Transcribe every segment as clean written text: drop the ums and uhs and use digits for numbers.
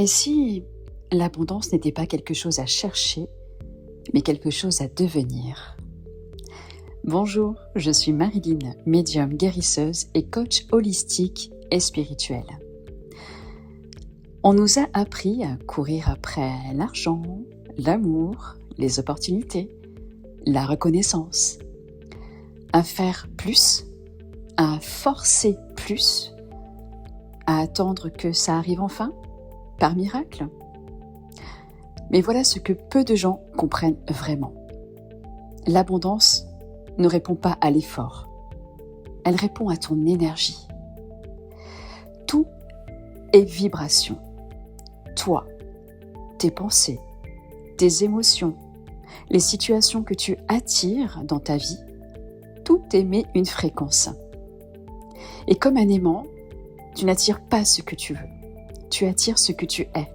Et si l'abondance n'était pas quelque chose à chercher, mais quelque chose à devenir? Bonjour, je suis Marilyn, médium guérisseuse et coach holistique et spirituel. On nous a appris à courir après l'argent, l'amour, les opportunités, la reconnaissance, à faire plus, à forcer plus, à attendre que ça arrive enfin, par miracle. Mais voilà ce que peu de gens comprennent vraiment. L'abondance ne répond pas à l'effort. Elle répond à ton énergie. Tout est vibration. Toi, tes pensées, tes émotions, les situations que tu attires dans ta vie, tout émet une fréquence. Et comme un aimant, tu n'attires pas ce que tu veux. Tu attires ce que tu es.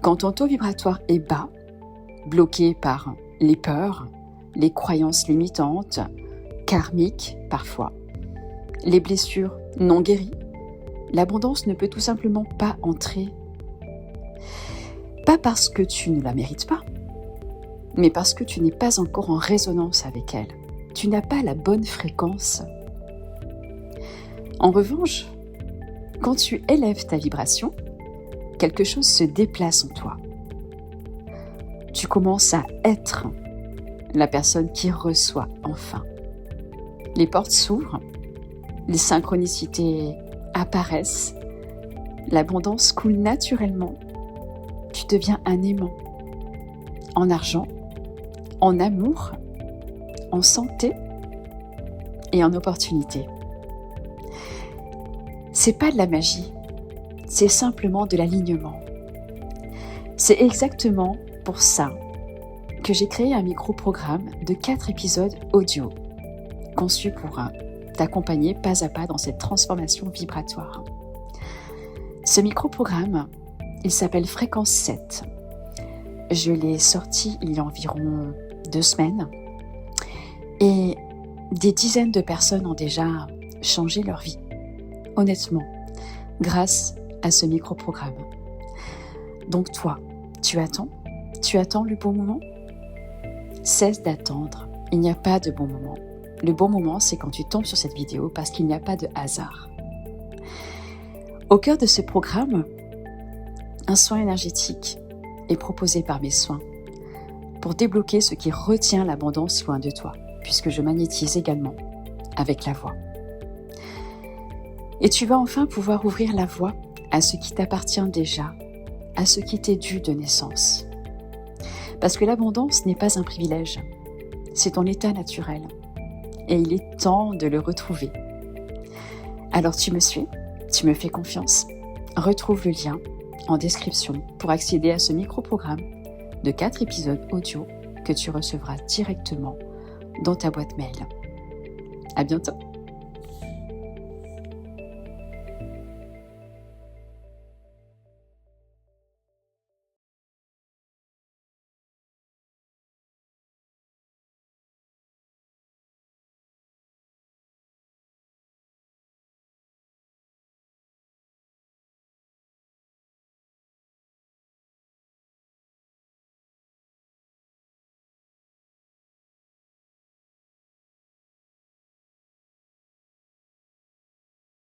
Quand ton taux vibratoire est bas, bloqué par les peurs, les croyances limitantes, karmiques parfois, les blessures non guéries, l'abondance ne peut tout simplement pas entrer. Pas parce que tu ne la mérites pas, mais parce que tu n'es pas encore en résonance avec elle. Tu n'as pas la bonne fréquence. En revanche, quand tu élèves ta vibration, quelque chose se déplace en toi. Tu commences à être la personne qui reçoit enfin. Les portes s'ouvrent, les synchronicités apparaissent, l'abondance coule naturellement. Tu deviens un aimant. En argent, en amour, en santé et en opportunité. C'est pas de la magie, c'est simplement de l'alignement. C'est exactement pour ça que j'ai créé un micro-programme de 4 épisodes audio, conçu pour t'accompagner pas à pas dans cette transformation vibratoire. Ce micro-programme, il s'appelle Fréquence 7. Je l'ai sorti il y a environ 2 semaines et des dizaines de personnes ont déjà changé leur vie, honnêtement, grâce à ce micro-programme. Donc toi, tu attends le bon moment? Cesse d'attendre, il n'y a pas de bon moment. Le bon moment, c'est quand tu tombes sur cette vidéo parce qu'il n'y a pas de hasard. Au cœur de ce programme, un soin énergétique est proposé par mes soins pour débloquer ce qui retient l'abondance loin de toi, puisque je magnétise également avec la voix. Et tu vas enfin pouvoir ouvrir la voie à ce qui t'appartient déjà, à ce qui t'est dû de naissance. Parce que l'abondance n'est pas un privilège, c'est ton état naturel. Et il est temps de le retrouver. Alors tu me suis, tu me fais confiance. Retrouve le lien en description pour accéder à ce micro-programme de 4 épisodes audio que tu recevras directement dans ta boîte mail. À bientôt.